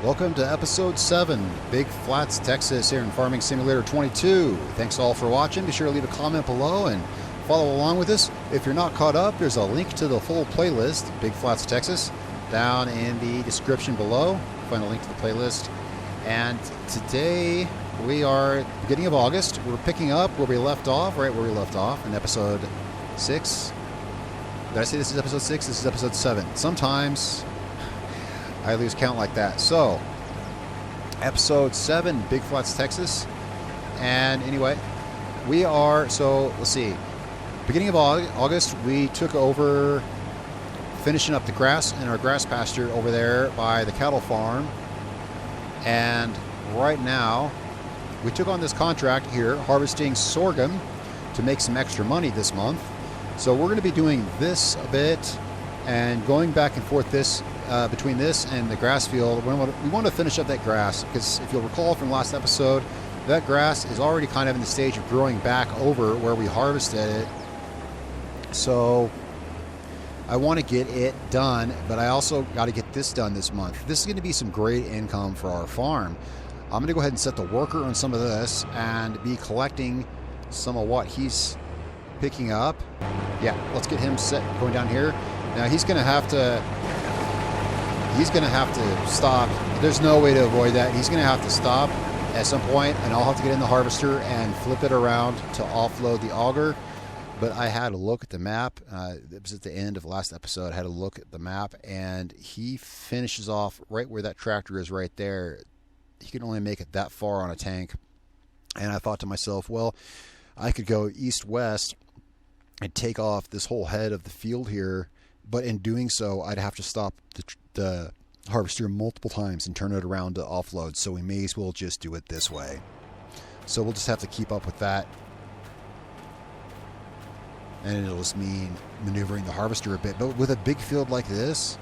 Welcome to episode 7, Big Flats, Texas, here in Farming Simulator 22. Thanks all for watching. Be sure to leave a comment below and follow along with us. If you're not caught up, there's a link to the full playlist, Big Flats, Texas, down in the description below. Find a link to the playlist. And today we are beginning of August. We're picking up where we left off, right where we left off in episode 6. Did I say this is episode 6? This is episode 7. Sometimes I lose count like that. So, episode 7, Big Flats, Texas. And anyway, we are, so let's see. Beginning of August, we took over finishing up the grass in our grass pasture over there by the cattle farm. And right now, we took on this contract here, harvesting sorghum to make some extra money this month. So we're going to be doing this a bit and going back and forth this between this and the grass field. We want to finish up that grass because if you'll recall from last episode, that grass is already kind of in the stage of growing back over where we harvested it. So I want to get it done, but I also got to get this done this month. This is going to be some great income for our farm. I'm going to go ahead and set the worker on some of this and be collecting some of what he's picking up. Yeah, let's get him set going down here. Now he's going to have to stop. There's no way to avoid that. He's going to have to stop at some point, and I'll have to get in the harvester and flip it around to offload the auger. But I had a look at the map. It was at the end of last episode. I had a look at the map, and he finishes off right where that tractor is right there. He can only make it that far on a tank. And I thought to myself, well, I could go east-west and take off this whole head of the field here. But in doing so, I'd have to stop the harvester multiple times and turn it around to offload. So we may as well just do it this way. So we'll just have to keep up with that. And it'll just mean maneuvering the harvester a bit. But with a big field like this,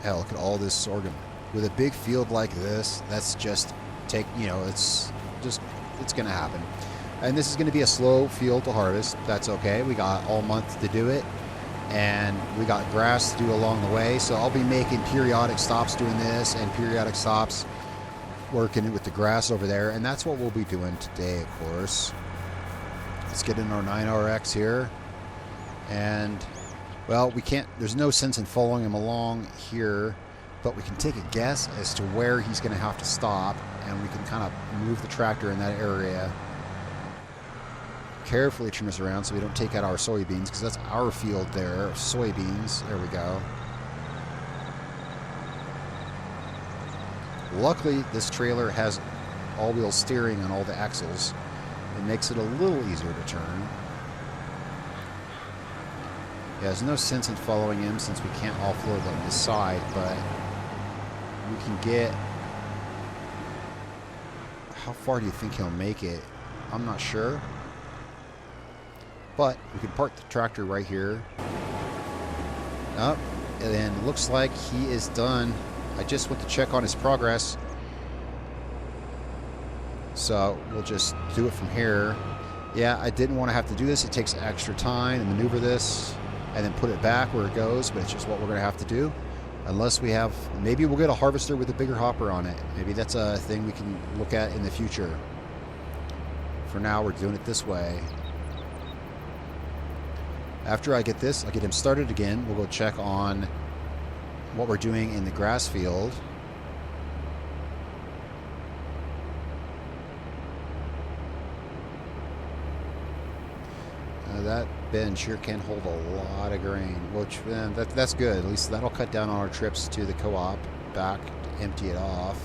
hell, look at all this sorghum. With a big field like this, that's just it's going to happen. And this is going to be a slow field to harvest. That's okay. We got all month to do it. And we got grass to do along the way. So I'll be making periodic stops doing this and periodic stops working with the grass over there. And that's what we'll be doing today, of course. Let's get in our 9RX here. And, well, there's no sense in following him along here, but we can take a guess as to where he's going to have to stop, and we can kind of move the tractor in that area. Carefully turn this around so we don't take out our soybeans, because that's our field there. Soybeans, there we go. Luckily, this trailer has all-wheel steering on all the axles. It makes it a little easier to turn. Yeah, there's no sense in following him since we can't offload on this side, but we can get... How far do you think he'll make it? I'm not sure. But we can park the tractor right here. Up, and then it looks like he is done. I just went to check on his progress. So we'll just do it from here. Yeah, I didn't want to have to do this. It takes extra time to maneuver this and then put it back where it goes, but it's just what we're going to have to do. Unless we have, maybe we'll get a harvester with a bigger hopper on it. Maybe that's a thing we can look at in the future. For now, we're doing it this way. After I get this, I'll get him started again. We'll go check on what we're doing in the grass field. That bench here can hold a lot of grain, which that's good. At least that'll cut down on our trips to the co-op back to empty it off.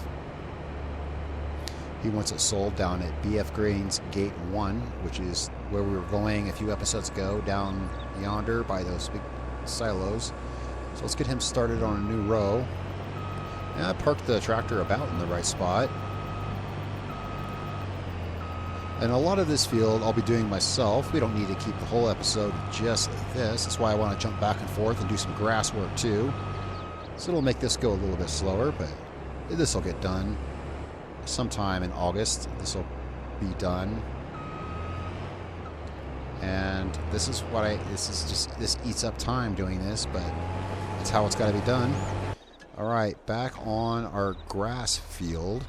He wants it sold down at BF Grains Gate 1, which is where we were going a few episodes ago, down yonder by those big silos. So let's get him started on a new row. And I parked the tractor about in the right spot. And a lot of this field I'll be doing myself. We don't need to keep the whole episode just this. That's why I want to jump back and forth and do some grass work too. So it'll make this go a little bit slower, but this will get done sometime in August. This will be done. And this is what this eats up time doing this, but it's how it's got to be done. All right, back on our grass field.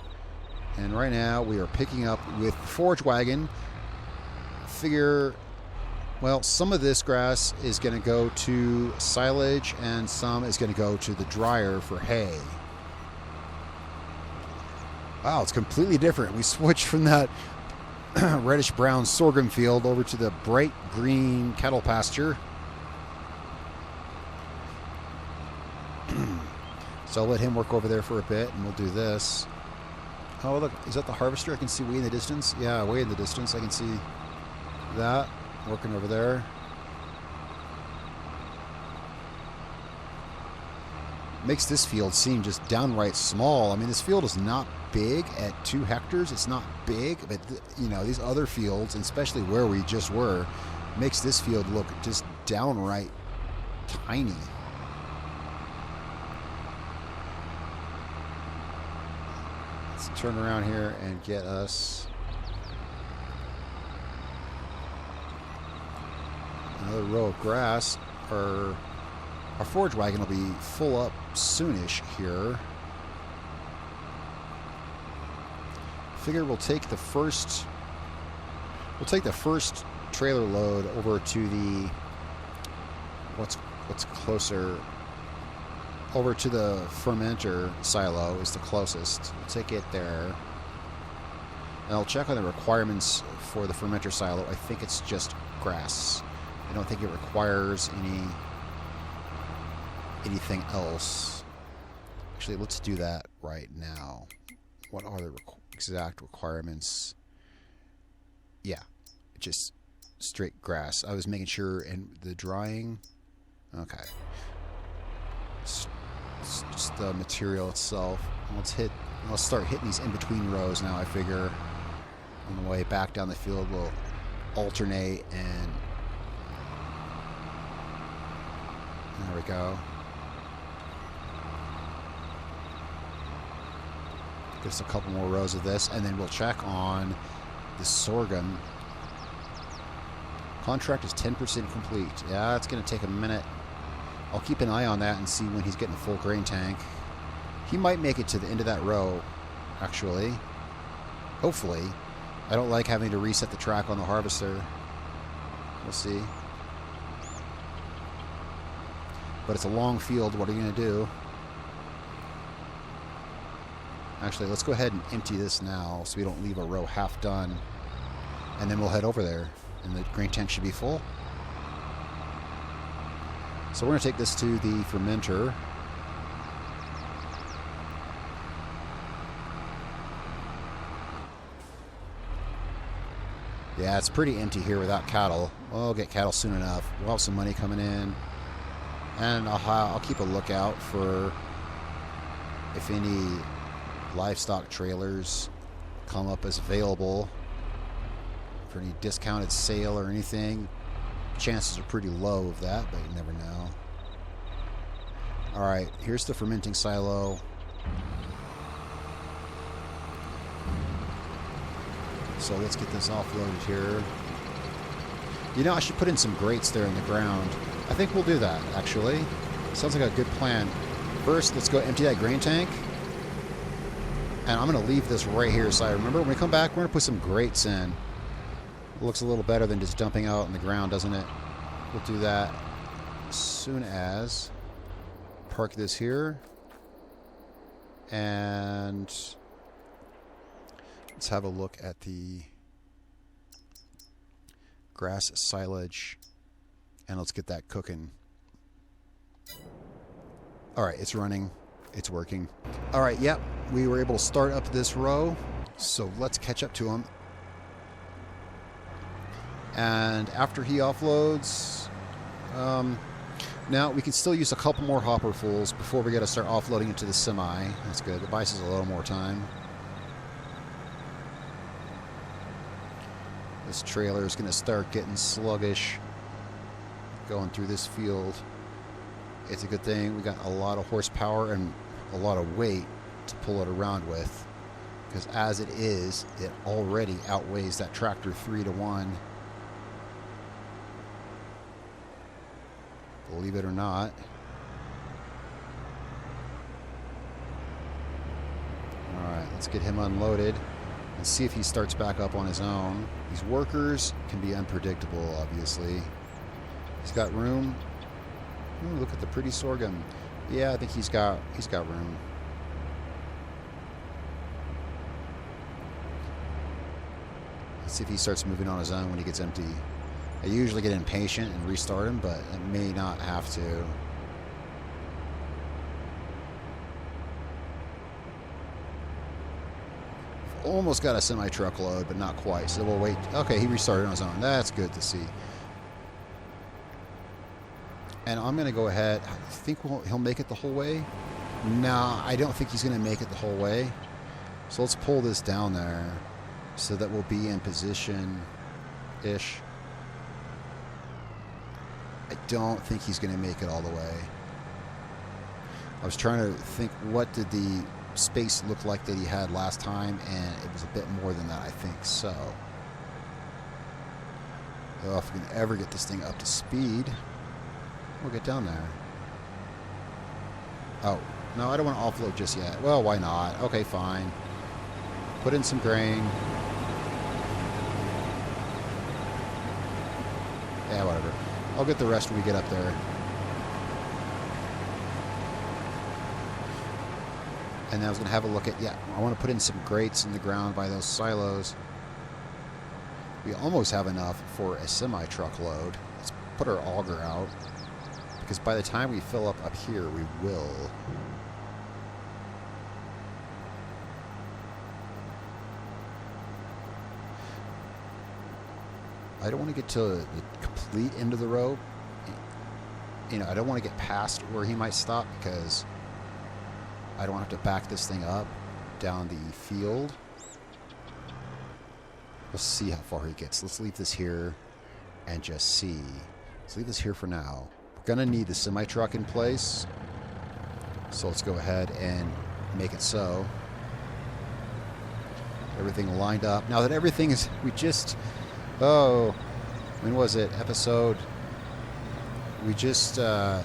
And right now we are picking up with the forage wagon. Figure, well, some of this grass is going to go to silage and some is going to go to the dryer for hay. Wow, it's completely different. We switched from that reddish brown sorghum field over to the bright green cattle pasture. So I'll let him work over there for a bit and we'll do this. Oh, look, is that the harvester? I can see way in the distance. Yeah, way in the distance. I can see that working over there. Makes this field seem just downright small. I mean, this field is not big at 2 hectares. It's not big, but you know, these other fields, and especially where we just were, makes this field look just downright tiny. Let's turn around here and get us another row of grass. Our forage wagon will be full up soonish here. Figure we'll take the first trailer load over to the what's closer, over to the fermenter silo is the closest. We'll take it there. And I'll check on the requirements for the fermenter silo. I think it's just grass. I don't think it requires anything else. Actually, let's do that right now. What are the exact requirements? Yeah, just straight grass. I was making sure. And the drying, okay, it's just the material itself. Let's start hitting these in between rows now. I figure on the way back down the field we'll alternate, and there we go. Get us a couple more rows of this, and then we'll check on the sorghum. Contract is 10% complete. Yeah, it's going to take a minute. I'll keep an eye on that and see when he's getting a full grain tank. He might make it to the end of that row, actually. Hopefully. I don't like having to reset the track on the harvester. We'll see. But it's a long field. What are you going to do? Actually, let's go ahead and empty this now so we don't leave a row half done. And then we'll head over there. And the grain tank should be full. So we're going to take this to the fermenter. Yeah, it's pretty empty here without cattle. We'll get cattle soon enough. We'll have some money coming in. And I'll keep a lookout for if any livestock trailers come up as available for any discounted sale or anything. Chances are pretty low of that, but you never know. Alright, here's the fermenting silo. So let's get this offloaded here. You know, I should put in some grates there in the ground. I think we'll do that, actually. Sounds like a good plan. First, let's go empty that grain tank. And I'm going to leave this right here. So I remember when we come back, we're going to put some grates in. It looks a little better than just dumping out on the ground, doesn't it? We'll do that as soon as park this here. And let's have a look at the grass silage. And let's get that cooking. All right, it's running. It's working. All right, yep. We were able to start up this row. So let's catch up to him. And after he offloads, now we can still use a couple more hopperfuls before we got to start offloading into the semi. That's good. It buys us a little more time. This trailer is going to start getting sluggish going through this field. It's a good thing we got a lot of horsepower and a lot of weight to pull it around with, because as it is, it already outweighs that tractor 3-to-1. Believe it or not. Let's get him unloaded and see if he starts back up on his own. These workers can be unpredictable, obviously. He's got room. Ooh, look at the pretty sorghum. Yeah, I think he's got room. Let's see if he starts moving on his own when he gets empty. I usually get impatient and restart him, but I may not have to. Almost got a semi-truckload, but not quite. So we'll wait. Okay, he restarted on his own. That's good to see. And I'm going to go ahead. I think he'll make it the whole way. Nah, I don't think he's going to make it the whole way. So let's pull this down there so that we'll be in position-ish. I don't think he's going to make it all the way. I was trying to think, what did the space look like that he had last time, and it was a bit more than that, I think. So if we can ever get this thing up to speed, we'll get down there. Oh, no, I don't want to offload just yet. Well, why not? Okay, fine. Put in some grain. Yeah, whatever. I'll get the rest when we get up there. And then I was going to have a look at, yeah, I want to put in some grates in the ground by those silos. We almost have enough for a semi-truckload. Let's put our auger out, because by the time we fill up here, we will. I don't want to get to the complete end of the row. You know, I don't want to get past where he might stop, because I don't have to back this thing up down the field. Let's see how far he gets. Let's leave this here and just see. Let's leave this here for now. We're going to need the semi-truck in place. So let's go ahead and make it so. Everything lined up. Now that everything is, we just, oh, when was it? We just, a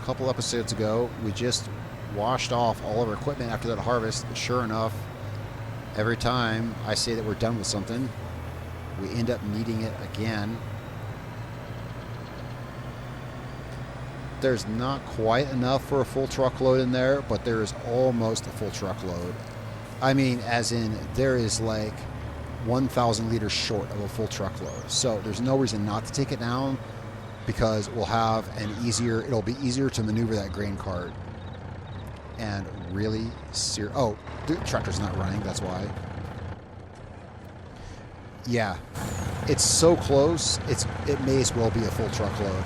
couple episodes ago, we just washed off all of our equipment after that harvest. But sure enough, every time I say that we're done with something, we end up needing it again. There's not quite enough for a full truckload in there, but there is almost a full truckload. I mean, as in, there is like 1,000 liters short of a full truckload. So there's no reason not to take it down, because we'll have an easier, it'll be easier to maneuver that grain cart. And really oh, the tractor's not running, that's why. Yeah, it's so close, it may as well be a full truckload.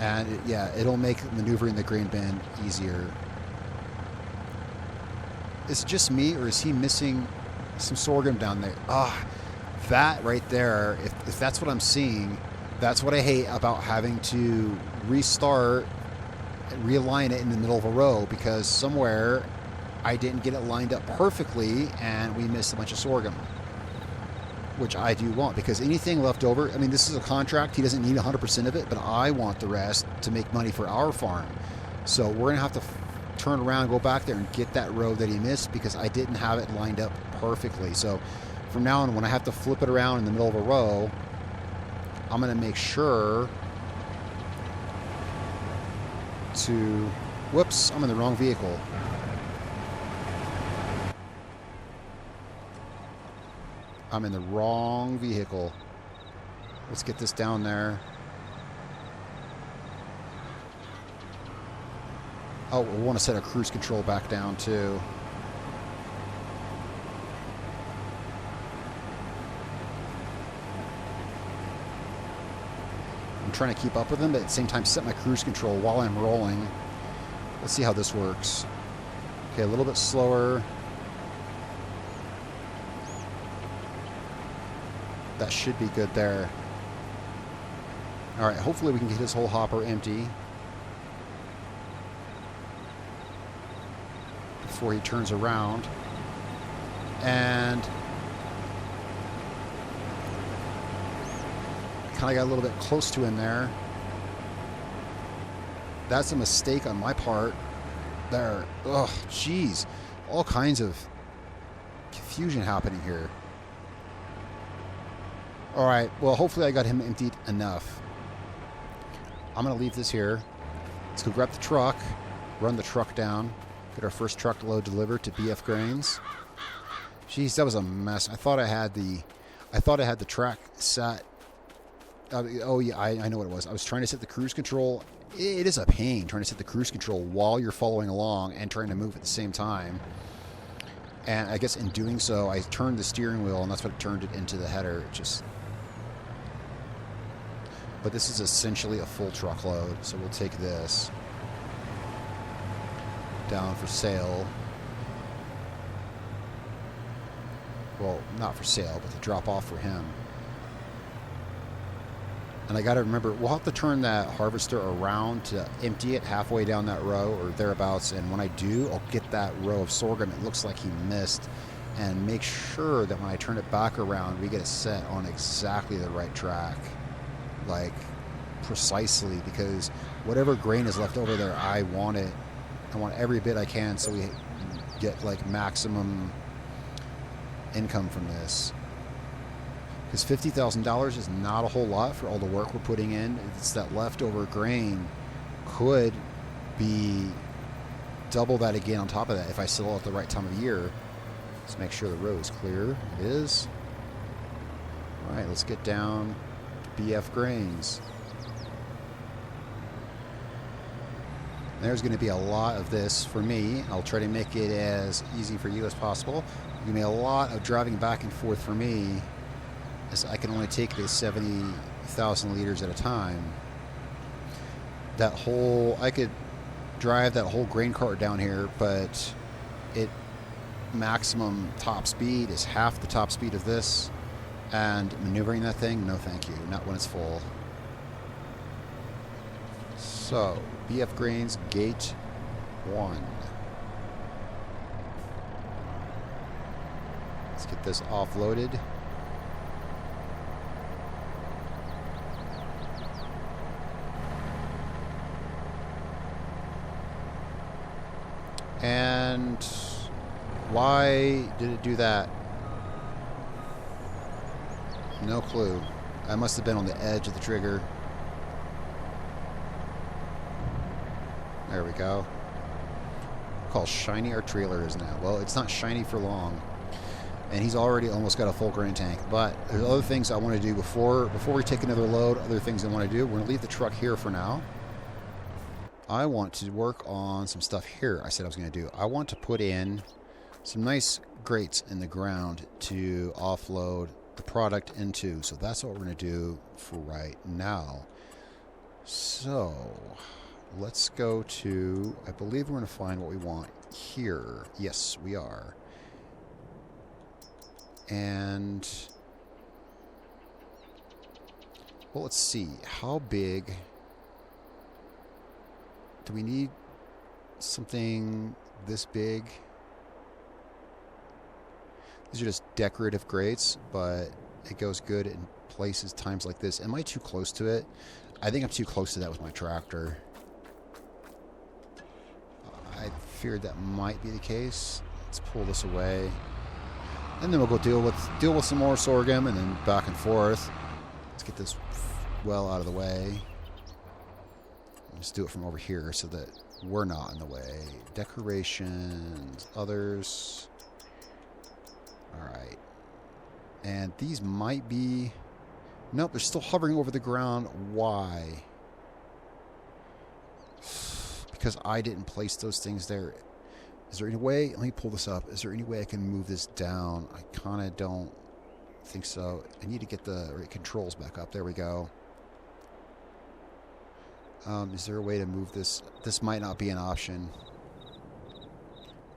And yeah, it'll make maneuvering the grain bin easier. Is it just me, or is he missing some sorghum down there? Ah, that right there, if that's what I'm seeing, that's what I hate about having to restart and realign it in the middle of a row, because somewhere I didn't get it lined up perfectly and we missed a bunch of sorghum, which I do want, because anything left over, I mean, this is a contract, he doesn't need 100% of it, but I want the rest to make money for our farm. So we're gonna have to turn around and go back there and get that row that he missed, because I didn't have it lined up perfectly. So from now on, when I have to flip it around in the middle of a row, I'm gonna make sure to, whoops, I'm in the wrong vehicle. I'm in the wrong vehicle. Let's get this down there. Oh, we want to set our cruise control back down too. I'm trying to keep up with them, but at the same time set my cruise control while I'm rolling. Let's see how this works. Okay, a little bit slower. That should be good there. All right, hopefully we can get his whole hopper empty before he turns around. And kind of got a little bit close to him there. That's a mistake on my part there. Oh, geez. All kinds of confusion happening here. Alright, well, hopefully I got him emptied enough. I'm going to leave this here. Let's go grab the truck, run the truck down, get our first truckload delivered to BF Grains. Jeez, that was a mess. I thought I had the track set. Oh yeah, I know what it was. I was trying to set the cruise control. It is a pain trying to set the cruise control while you're following along and trying to move at the same time. And I guess in doing so, I turned the steering wheel, and that's what turned it into the header. But this is essentially a full truckload, so we'll take this down for sale. Well, not for sale, but to drop off for him. And I got to remember, we'll have to turn that harvester around to empty it halfway down that row or thereabouts. And when I do, I'll get that row of sorghum it looks like he missed and make sure that when I turn it back around, we get it set on exactly the right track. Like, precisely, because whatever grain is left over there, I want it. I want every bit I can so we get, like, maximum income from this. Because $50,000 is not a whole lot for all the work we're putting in. It's that leftover grain could be double that again on top of that if I sell it at the right time of year. Let's make sure the road is clear. It is. All right, let's get down to BF Grains. There's going to be a lot of this for me. I'll try to make it as easy for you as possible. There's going to be a lot of driving back and forth for me, as I can only take this 70,000 liters at a time. I could drive that whole grain cart down here, but maximum top speed is half the top speed of this, and maneuvering that thing, no thank you, not when it's full. So, BF Grains, Gate 1. Let's get this offloaded. And why did it do that? No clue. I must have been on the edge of the trigger. There we go. Call shiny our trailer is now. Well, it's not shiny for long. And he's already almost got a full grain tank. But there's other things I want to do before we take another load. Other things I want to do. We're going to leave the truck here for now. I want to work on some stuff here. I said I was going to do. I want to put in some nice grates in the ground to offload the product into. So that's what we're going to do for right now. So let's go to, I believe we're going to find what we want here. Yes, we are. And, well, let's see. How big do we need? Something this big? These are just decorative grates, but it goes good in places, times like this. Am I too close to it? I think I'm too close to that with my tractor. I feared that might be the case. Let's pull this away. And then we'll go deal with some more sorghum, and then back and forth. Let's get this well out of the way. Let's do it from over here so that we're not in the way. Decorations, others. Alright. And these might be... Nope, they're still hovering over the ground. Why? Because I didn't place those things there. Is there any way... Let me pull this up. Is there any way I can move this down? I kind of don't think so. I need to get the right controls back up. There we go. Is there a way to move this? This might not be an option.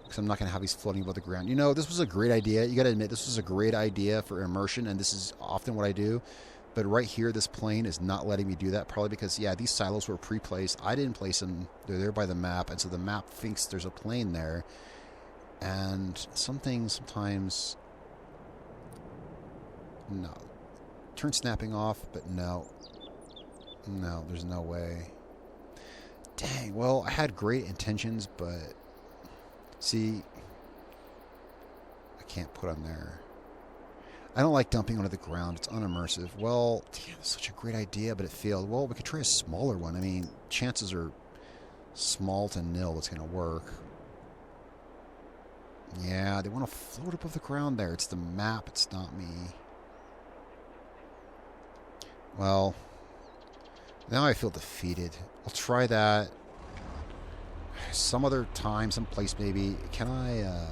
Because I'm not going to have these floating above the ground. You know, this was a great idea. You got to admit, this was a great idea for immersion, and this is often what I do. But right here, this plane is not letting me do that, probably because, yeah, these silos were pre-placed. I didn't place them. They're there by the map, and so the map thinks there's a plane there. And some things sometimes... No. Turn snapping off, but no. No, there's no way. Dang, well, I had great intentions, but... See... I can't put on there. I don't like dumping onto the ground. It's unimmersive. Well, damn, that's such a great idea, but it failed. Well, we could try a smaller one. I mean, chances are small to nil it's going to work. Yeah, they want to float above the ground there. It's the map. It's not me. Well, now I feel defeated. I'll try that some other time, someplace maybe. Can I,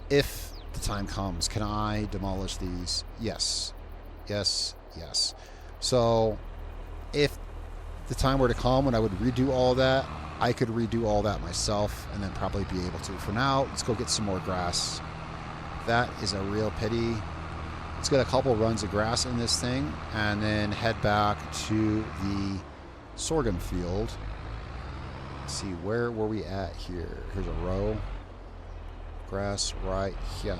if the time comes, can I demolish these? Yes. Yes. Yes. So, if the time were to come when I would redo all that, I could redo all that myself and then probably be able to. For now, let's go get some more grass. That is a real pity. Let's get a couple runs of grass in this thing and then head back to the sorghum field. Let's see, where were we at here? Here's a row. Grass right here.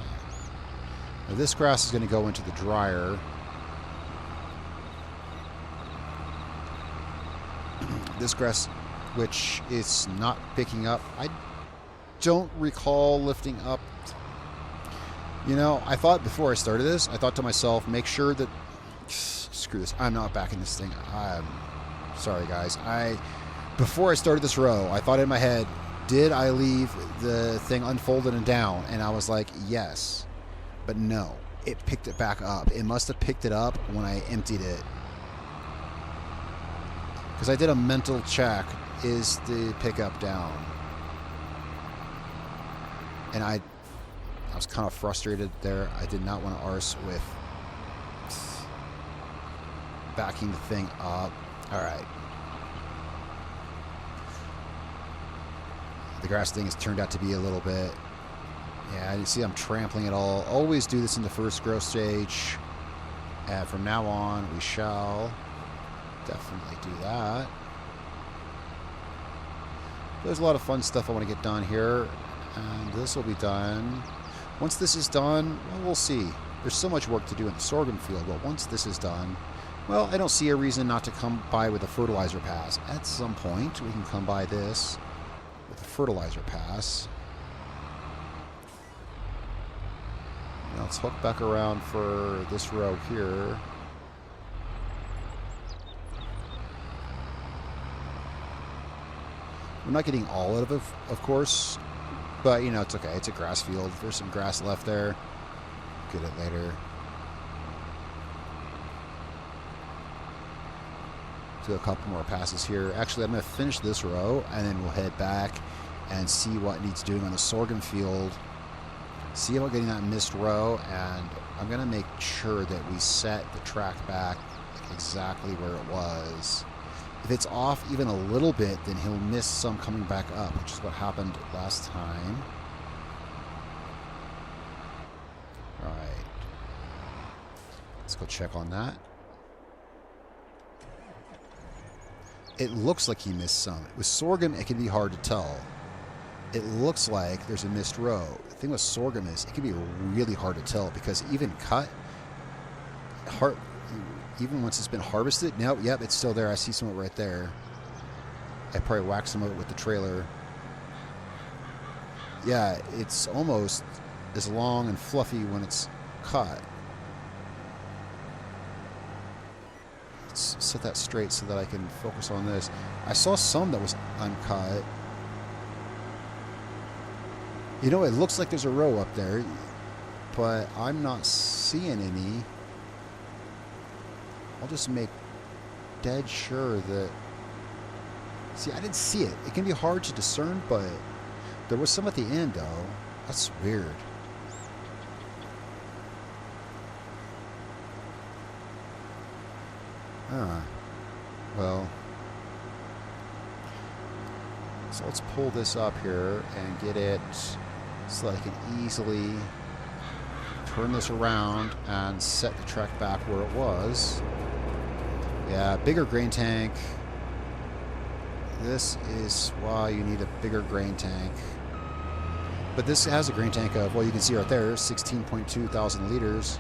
Now this grass is going to go into the dryer. This grass, which is not picking up. I don't recall lifting up. You know, I thought before I started this, I thought to myself, make sure that... Screw this. I'm not backing this thing. I'm sorry, guys. Before I started this row, I thought in my head, did I leave the thing unfolded and down? And I was like, yes. But no. It picked it back up. It must have picked it up when I emptied it. Because I did a mental check. Is the pickup down? And I was kind of frustrated there. I did not want to arse with backing the thing up. All right. The grass thing has turned out to be a little bit... Yeah, you see I'm trampling it all. Always do this in the first growth stage. And from now on, we shall definitely do that. There's a lot of fun stuff I want to get done here. And this will be done. Once this is done, well, we'll see. There's so much work to do in the sorghum field, but once this is done, well, I don't see a reason not to come by with a fertilizer pass. At some point, we can come by this with a fertilizer pass. Now let's hook back around for this row here. We're not getting all of it, of course, but, you know, it's okay. It's a grass field. There's some grass left there. Get it later. Do a couple more passes here. Actually, I'm going to finish this row, and then we'll head back and see what needs doing on the sorghum field. See about getting that missed row, and I'm going to make sure that we set the track back exactly where it was. If it's off even a little bit, then he'll miss some coming back up, which is what happened last time. All right. Let's go check on that. It looks like he missed some. With sorghum, it can be hard to tell. It looks like there's a missed row. The thing with sorghum is it can be really hard to tell because even cut, even once it's been harvested, no, yep, it's still there. I see some of it right there. I probably whacked some of it with the trailer. Yeah, it's almost as long and fluffy when it's cut. Let's set that straight so that I can focus on this. I saw some that was uncut. You know, it looks like there's a row up there, but I'm not seeing any. I'll just make dead sure that... See, I didn't see it. It can be hard to discern, but there was some at the end, though. That's weird. Well. So let's pull this up here and get it so that I can easily turn this around and set the track back where it was. Yeah, bigger grain tank. This is why you need a bigger grain tank. But this has a grain tank of, well, you can see right there, 16.2 thousand liters.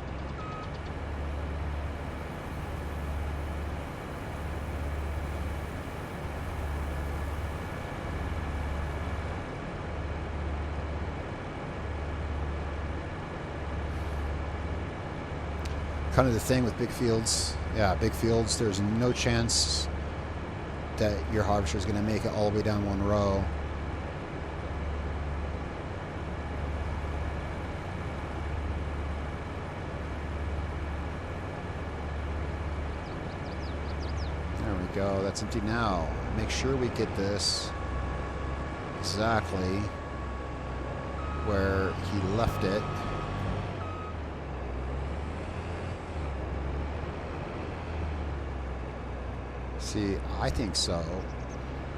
Kind of the thing with big fields. Yeah, big fields, there's no chance that your harvester is going to make it all the way down one row. There we go. That's empty now. Make sure we get this exactly where he left it. See, I think so.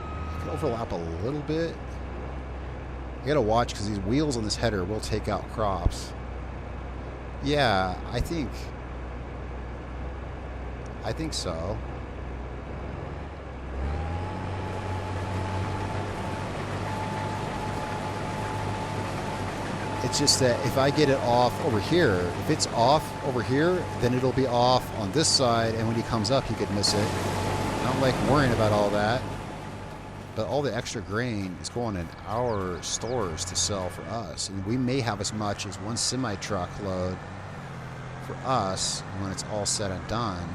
I can overlap a little bit. You gotta watch because these wheels on this header will take out crops. Yeah, I think so. It's just that if I get it off over here, if it's off over here, then it'll be off on this side, and when he comes up, he could miss it. I don't like worrying about all that, but all the extra grain is going in our stores to sell for us, and we may have as much as one semi-truck load for us when it's all said and done.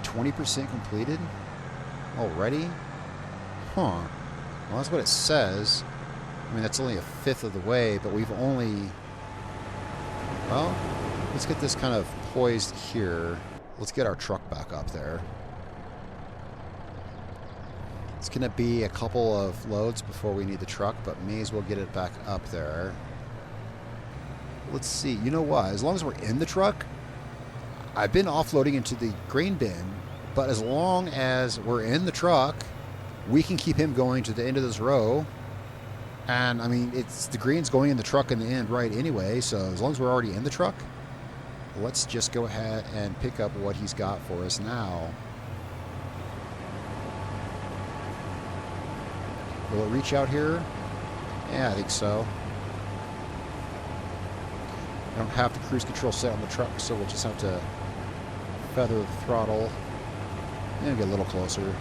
20% completed already? Huh. Well, that's what it says. I mean, that's only a fifth of the way, but we've only... Well, let's get this kind of poised here. Let's get our truck back up there. It's going to be a couple of loads before we need the truck, but may as well get it back up there. Let's see. You know what? As long as we're in the truck, I've been offloading into the grain bin, but as long as we're in the truck, we can keep him going to the end of this row. And, I mean, it's the grain's going in the truck in the end right anyway, so as long as we're already in the truck, let's just go ahead and pick up what he's got for us now. Will it reach out here? Yeah, I think so. I don't have the cruise control set on the truck, so we'll just have to feather the throttle and get a little closer.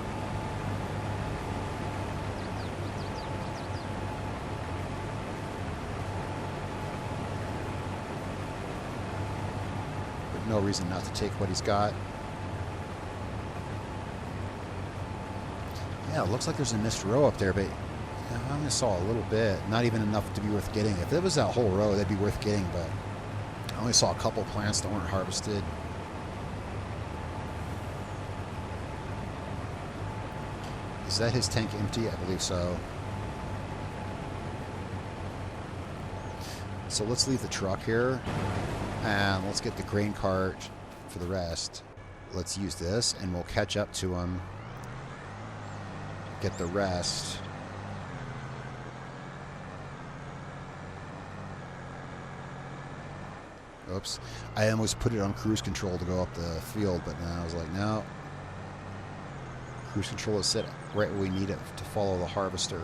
No reason not to take what he's got. Yeah, it looks like there's a missed row up there, but I only saw a little bit. Not even enough to be worth getting. If it was that whole row, that'd be worth getting, but I only saw a couple plants that weren't harvested. Is that his tank empty? I believe so. So let's leave the truck here. And let's get the grain cart for the rest. Let's use this, and we'll catch up to him. Get the rest. Oops. I almost put it on cruise control to go up the field, but now I was like, no. Cruise control is set right where we need it to follow the harvester.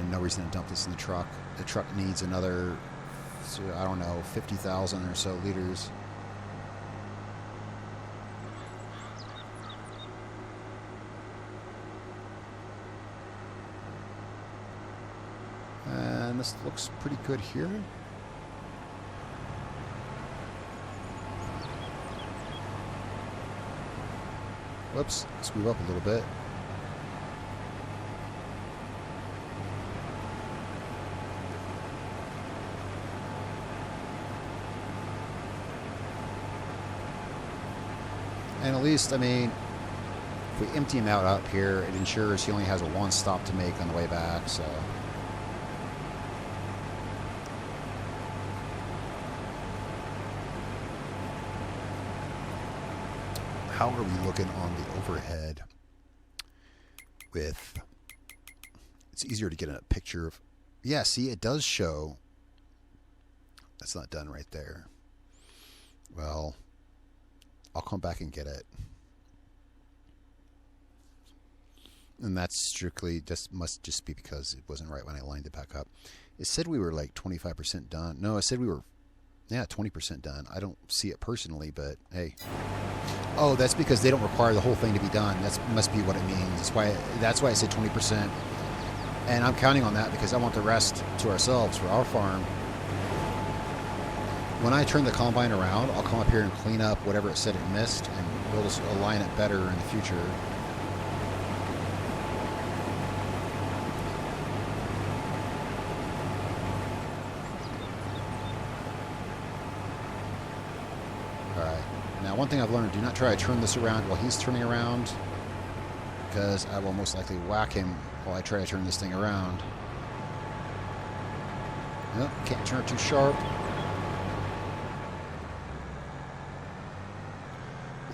No reason to dump this in the truck. The truck needs another, I don't know, 50,000 or so liters. And this looks pretty good here. Whoops, let's move up a little bit. And at least, I mean, if we empty him out up here, it ensures he only has a one stop to make on the way back, so. How are we looking on the overhead with, it's easier to get a picture of, yeah, see, it does show. That's not done right there. Well, I'll come back and get it. And that's strictly must just be because it wasn't right when I lined it back up. It said we were like 25% done. No, it said we were, yeah, 20% done. I don't see it personally, but hey. Oh, that's because they don't require the whole thing to be done. That must be what it means. That's why I said 20%. And I'm counting on that because I want the rest to ourselves for our farm. When I turn the combine around, I'll come up here and clean up whatever it said it missed, and we'll just align it better in the future. Alright, now one thing I've learned, do not try to turn this around while he's turning around, because I will most likely whack him while I try to turn this thing around. Nope, can't turn it too sharp.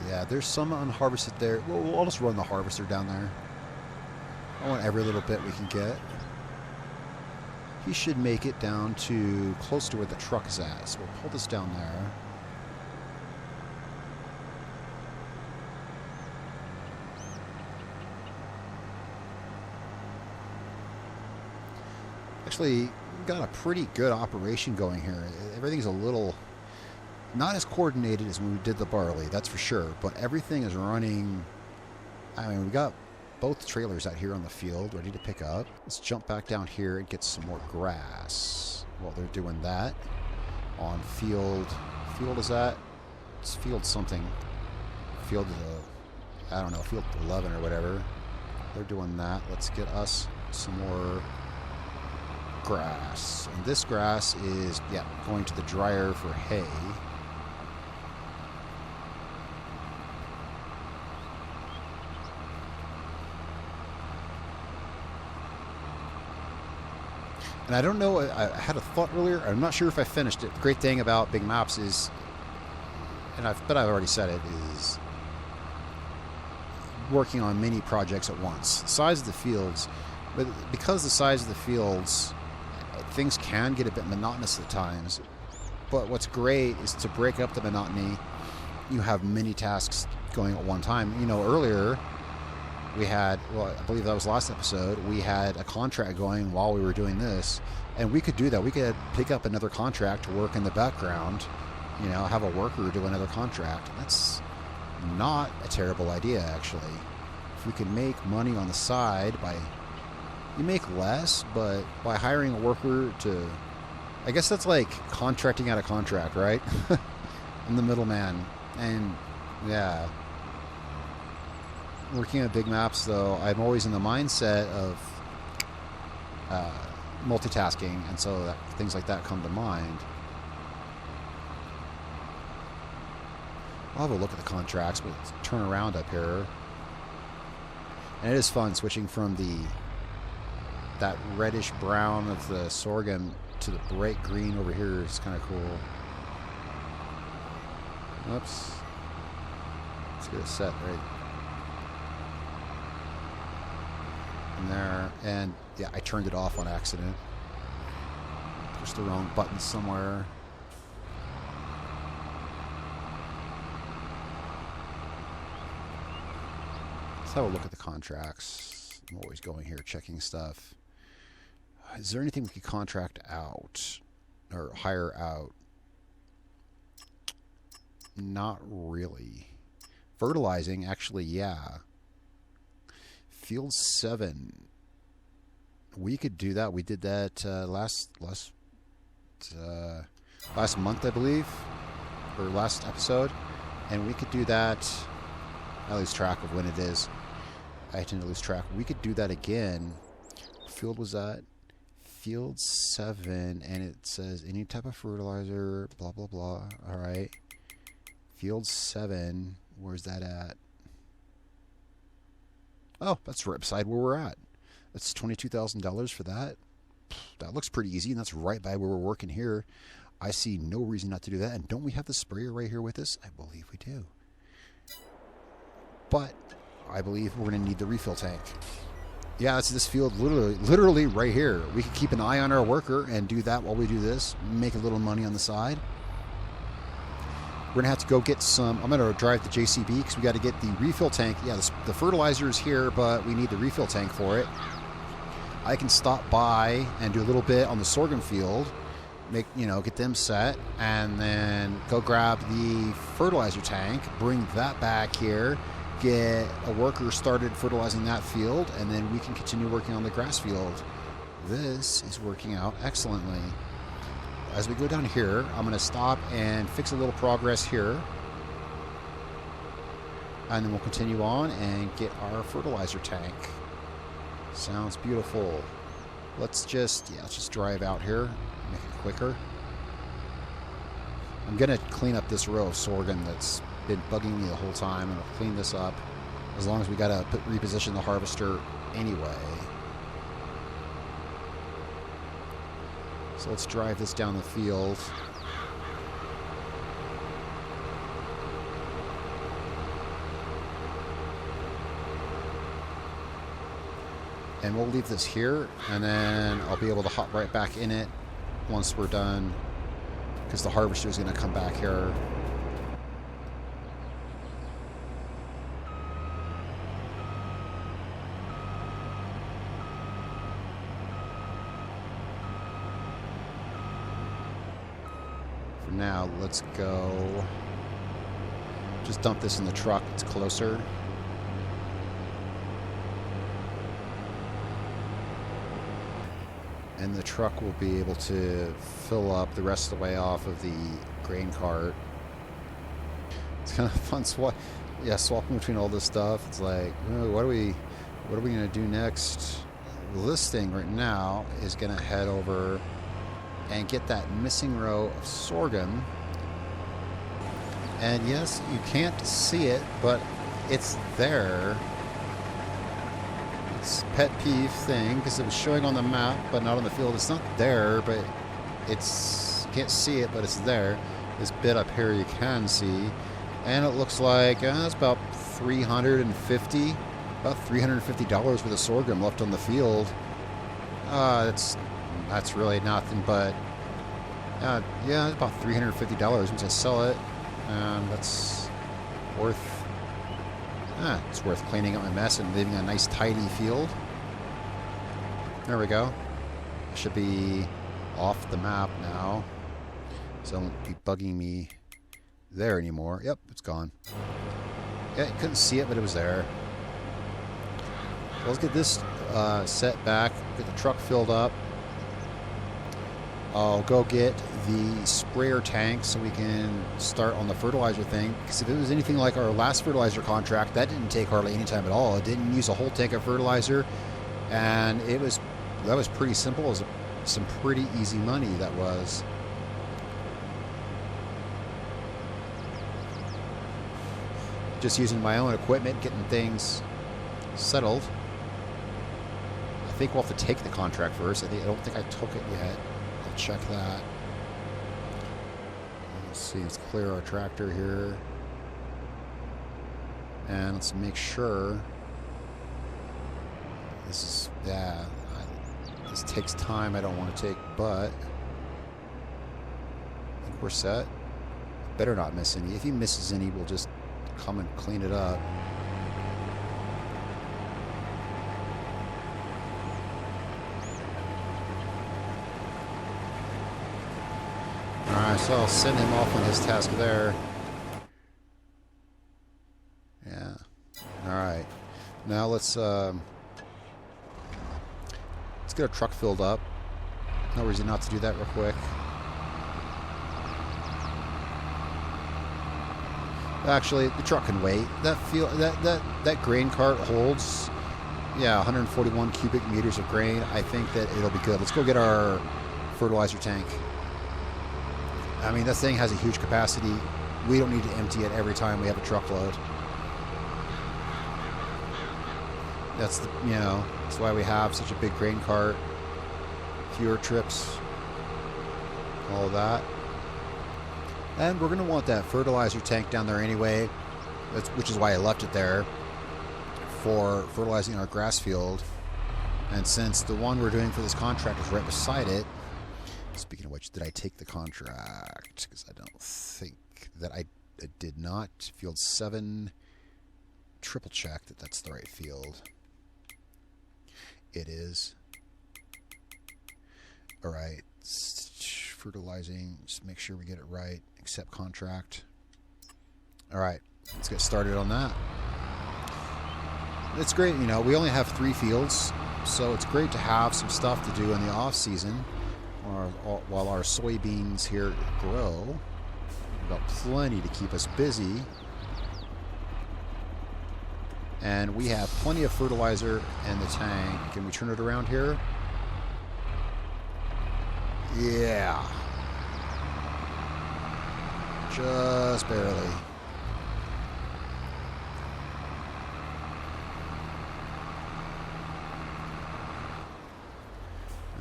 Yeah, there's some unharvested there. Well, I'll just run the harvester down there. I want every little bit we can get. He should make it down to close to where the truck is at. So we'll pull this down there. Actually, we've got a pretty good operation going here. Everything's a little... not as coordinated as when we did the barley, that's for sure, but everything is running. I mean, we got both trailers out here on the field ready to pick up. Let's jump back down here and get some more grass while they're doing that. On field is that? It's field something. Field, I don't know, field 11 or whatever. They're doing that. Let's get us some more grass. And this grass is, yeah, going to the dryer for hay. And I don't know, I had a thought earlier, I'm not sure if I finished it. The great thing about big maps is, and I bet I've already said it, is working on many projects at once. The size of the fields, but because the size of the fields, things can get a bit monotonous at times. But what's great is to break up the monotony. You have many tasks going at one time. You know, earlier we had, well, I believe that was last episode, we had a contract going while we were doing this, and we could do that. We could pick up another contract to work in the background, you know, have a worker do another contract. That's not a terrible idea, actually. If we could make money on the side by, you make less, but by hiring a worker to, I guess that's like contracting out a contract, right? I'm the middleman. And yeah, working on big maps, though, I'm always in the mindset of multitasking, and so that, things like that come to mind. I'll have a look at the contracts, but turn around up here. And it is fun switching from that reddish brown of the sorghum to the bright green over here. It's kind of cool. Oops. Let's get it set right in there. And yeah, I turned it off on accident. Pushed the wrong button somewhere. Let's have a look at the contracts. I'm always going here checking stuff. Is there anything we could contract out or hire out? Not really. Fertilizing, actually, yeah. Field 7. We could do that. We did that last month, I believe, or last episode, and we could do that. I lose track of when it is. I tend to lose track. We could do that again. What field was that? Field 7, and it says any type of fertilizer, blah blah blah. All right. Field 7. Where's that at? Oh, that's right beside where we're at. That's $22,000 for that. That looks pretty easy, and that's right by where we're working here. I see no reason not to do that. And don't we have the sprayer right here with us? I believe we do. But I believe we're going to need the refill tank. Yeah, it's this field literally right here. We could keep an eye on our worker and do that while we do this. Make a little money on the side. We're going to have to go get some. I'm going to drive the JCB because we got to get the refill tank. Yeah, the fertilizer is here, but we need the refill tank for it. I can stop by and do a little bit on the sorghum field, get them set, and then go grab the fertilizer tank, bring that back here, get a worker started fertilizing that field, and then we can continue working on the grass field This is working out excellently. As we go down here, I'm going to stop and fix a little progress here. And then we'll continue on and get our fertilizer tank. Sounds beautiful. Let's just drive out here, make it quicker. I'm going to clean up this row of sorghum that's been bugging me the whole time, and I'll clean this up as long as we got to reposition the harvester anyway. So let's drive this down the field. And we'll leave this here, and then I'll be able to hop right back in it once we're done, because the harvester is going to come back here. For now, let's go. Just dump this in the truck. It's closer. And the truck will be able to fill up the rest of the way off of the grain cart. It's kind of fun swapping between all this stuff. It's like, oh, what are we going to do next? Well, this thing right now is going to head over and get that missing row of sorghum. And yes, you can't see it, but it's there. It's a pet peeve thing because it was showing on the map but not on the field. It's not there, but you can't see it, but it's there. This bit up here you can see, and it looks like it's about $350 worth of sorghum left on the field. That's really nothing, but yeah, it's about $350 once I sell it, and that's worth. It's worth cleaning up my mess and leaving a nice tidy field. There we go. It should be off the map now, so it won't be bugging me there anymore. Yep, it's gone. Yeah, you couldn't see it, but it was there. So let's get this set back, get the truck filled up. I'll go get the sprayer tank so we can start on the fertilizer thing. Because if it was anything like our last fertilizer contract, that didn't take hardly any time at all. It didn't use a whole tank of fertilizer, and that was pretty simple. It was some pretty easy money, that was. Just using my own equipment, getting things settled. I think we'll have to take the contract first. I don't think I took it yet. Check that. Let's see, let's clear our tractor here. And let's make sure. This takes time I don't want to take, but I think we're set. Better not miss any. If he misses any, we'll just come and clean it up. Alright, so I'll send him off on his task there. Yeah. Alright. Now let's get our truck filled up. No reason not to do that real quick. Actually, the truck can wait. That grain cart holds, 141 cubic meters of grain. I think that it'll be good. Let's go get our fertilizer tank. I mean, this thing has a huge capacity. We don't need to empty it every time we have a truckload. That's that's why we have such a big grain cart. Fewer trips. All of that. And we're going to want that fertilizer tank down there anyway, which is why I left it there for fertilizing our grass field. And since the one we're doing for this contract is right beside it, speaking of which, did I take the contract? Because I don't think that I did not. Field 7, triple check that that's the right field. It is. All right. Fertilizing, just make sure we get it right. Accept contract. All right, let's get started on that. It's great, we only have 3 fields, So it's great to have some stuff to do in the off season while our soybeans here grow. We've got plenty to keep us busy. And we have plenty of fertilizer in the tank. Can we turn it around here? Yeah. Just barely.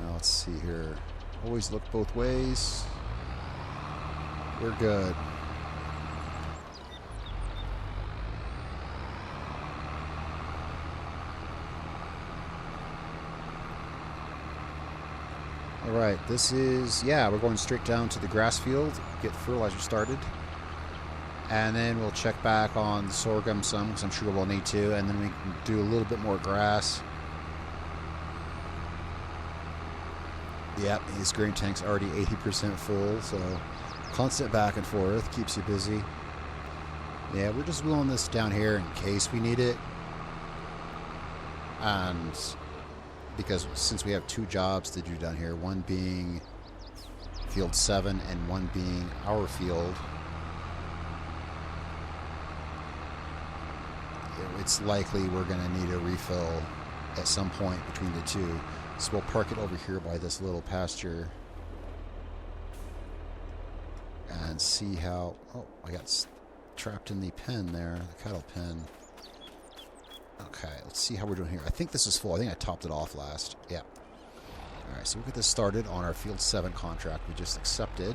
Now let's see here. Always look both ways. We're good. All right, this is, yeah, we're going straight down to the grass field, get fertilizer started. And then we'll check back on the sorghum some, because I'm sure we'll need to. And then we can do a little bit more grass. Yep, his grain tank's already 80% full, so constant back and forth keeps you busy. Yeah, we're just wheeling this down here in case we need it. And because since we have 2 jobs to do down here, one being field 7 and one being our field, it's likely we're going to need a refill at some point between the 2. So we'll park it over here by this little pasture and see how... Oh, I got trapped in the pen there, the cattle pen. Okay, let's see how we're doing here. I think this is full. I think I topped it off last. Yeah. Alright, so we'll get this started on our Field 7 contract we just accepted.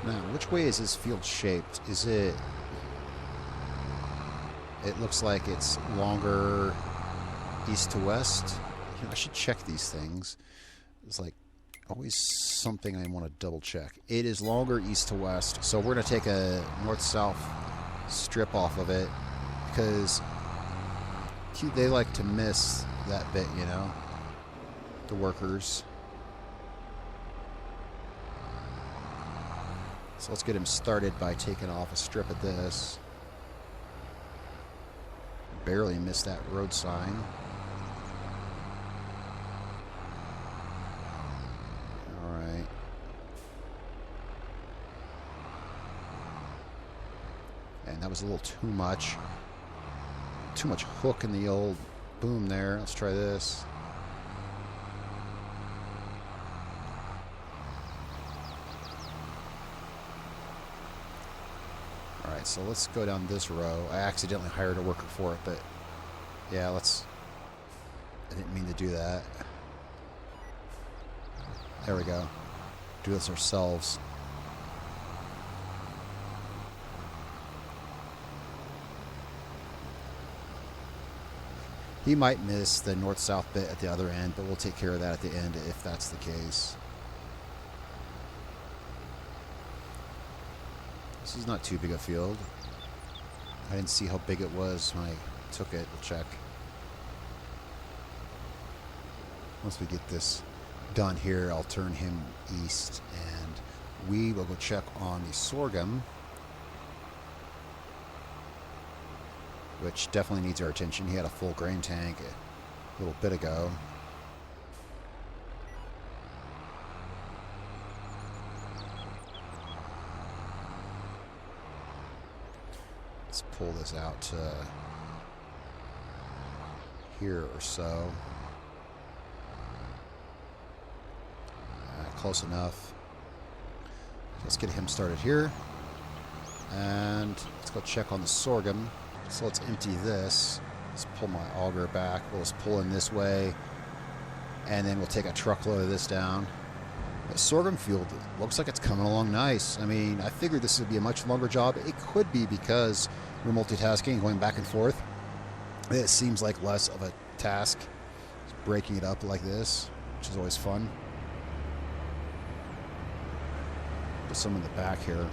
Now, which way is this field shaped? Is it... It looks like it's longer east to west. You know, I should check these things. It's like always something I want to double check. It is longer east to west, so we're going to take a north-south strip off of it because they like to miss that bit, you know, the workers. So let's get him started by taking off a strip of this. Barely missed that road sign. Alright. And that was a little too much. Too much hook in the old boom there. Let's try this. Alright, so let's go down this row. I accidentally hired a worker for it, but yeah, let's... I didn't mean to do that. There we go. Do this ourselves. He might miss the north-south bit at the other end, but we'll take care of that at the end if that's the case. This is not too big a field. I didn't see how big it was when I took it. We'll check. Once we get this done here, I'll turn him east and we will go check on the sorghum, which definitely needs our attention. He had a full grain tank a little bit ago. Let's pull this out to here or so. Close enough. Let's get him started here. And let's go check on the sorghum. So let's empty this. Let's pull my auger back. We'll just pull in this way. And then we'll take a truckload of this down. The sorghum field looks like it's coming along nice. I mean, I figured this would be a much longer job. It could be because we're multitasking, going back and forth. It seems like less of a task, just breaking it up like this, which is always fun. Put some in the back here.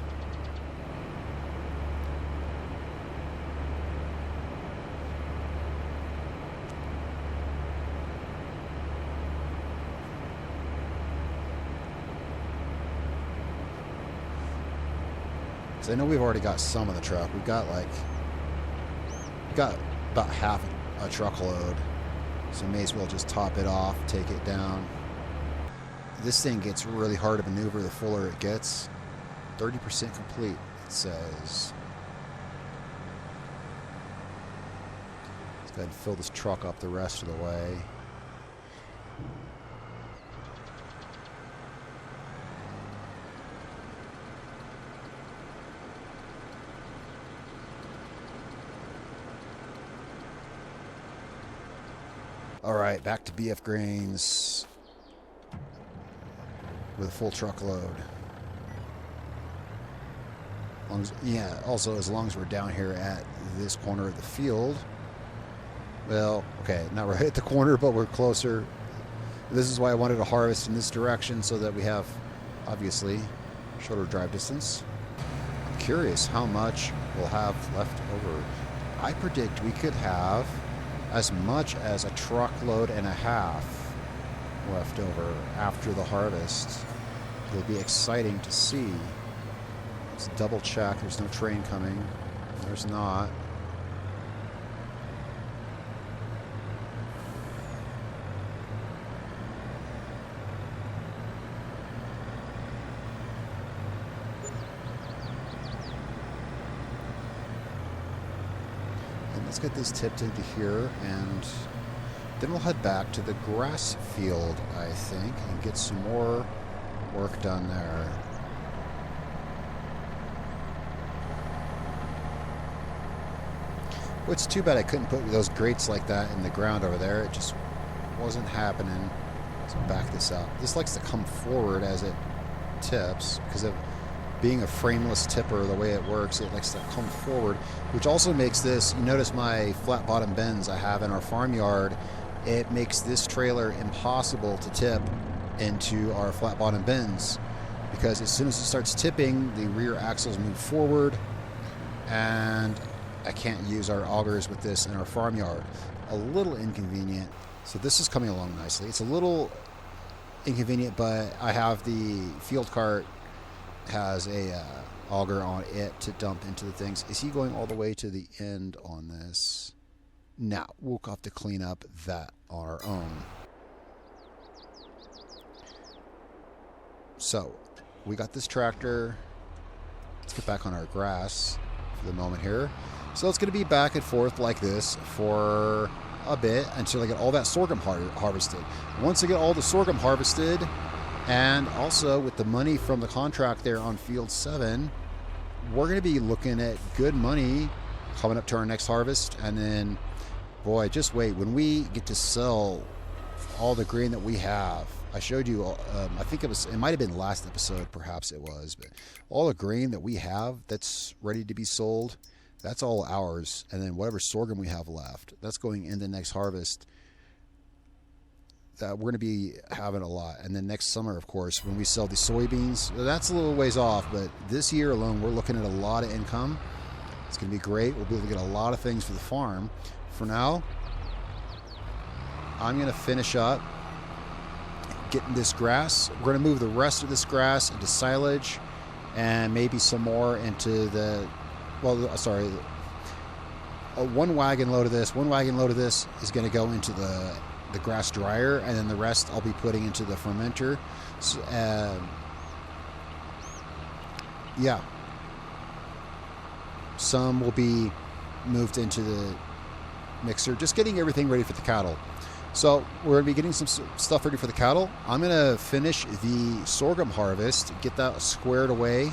I know we've already got some on the truck. We've got about half a truckload. So may as well just top it off, take it down. This thing gets really hard to maneuver the fuller it gets. 30% complete, it says. Let's go ahead and fill this truck up the rest of the way. All right, back to BF Grains with a full truckload. Also, as long as we're down here at this corner of the field. Well, okay, not right at the corner, but we're closer. This is why I wanted to harvest in this direction so that we have, obviously, shorter drive distance. I'm curious how much we'll have left over. I predict we could have as much as a truckload and a half left over after the harvest. It'll be exciting to see. Let's double check. There's no train coming. There's not. Let's get this tipped into here, and then we'll head back to the grass field, I think, and get some more work done there. Well, it's too bad I couldn't put those grates like that in the ground over there. It just wasn't happening. Let's back this up. This likes to come forward as it tips because of being a frameless tipper, the way it works, it likes to come forward, which also makes this, you notice my flat bottom bends I have in our farmyard, it makes this trailer impossible to tip into our flat bottom bends, because as soon as it starts tipping, the rear axles move forward, and I can't use our augers with this in our farmyard. A little inconvenient. So this is coming along nicely. It's a little inconvenient, but I have the field cart has a auger on it to dump into the things. Is he going all the way to the end on this? No, we'll have to clean up that on our own. So we got this tractor. Let's get back on our grass for the moment here. So it's going to be back and forth like this for a bit until I get all that sorghum harvested. Once I get all the sorghum harvested, and also with the money from the contract there on Field 7, we're going to be looking at good money coming up to our next harvest. And then, boy, just wait. When we get to sell all the grain that we have, I showed you, I think it might have been last episode, perhaps it was, but all the grain that we have that's ready to be sold, that's all ours. And then whatever sorghum we have left, that's going into next harvest. That we're going to be having a lot. And then next summer, of course, when we sell the soybeans, that's a little ways off, but this year alone, we're looking at a lot of income. It's going to be great. We'll be able to get a lot of things for the farm. For now, I'm going to finish up getting this grass. We're going to move the rest of this grass into silage and maybe some more into the, one wagon load of this is going to go into the grass dryer, and then the rest I'll be putting into the fermenter. So, yeah, some will be moved into the mixer, just getting everything ready for the cattle. So we're going to be getting some stuff ready for the cattle. I'm going to finish the sorghum harvest, get that squared away,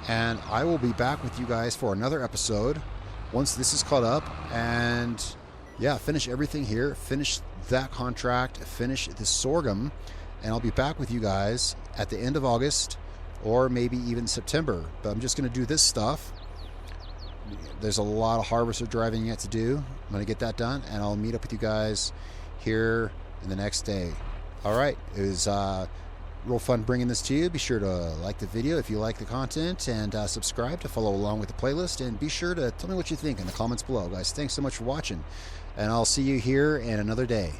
and I will be back with you guys for another episode once this is caught up. And yeah, finish everything here, finish that contract, finish the sorghum, and I'll be back with you guys at the end of August or maybe even September. But I'm just going to do this stuff. There's a lot of harvester driving yet to do. I'm going to get that done, and I'll meet up with you guys here in the next day. All right, it was real fun bringing this to you. Be sure to like the video if you like the content, and subscribe to follow along with the playlist, and be sure to tell me what you think in the comments below, guys. Thanks so much for watching, and I'll see you here in another day.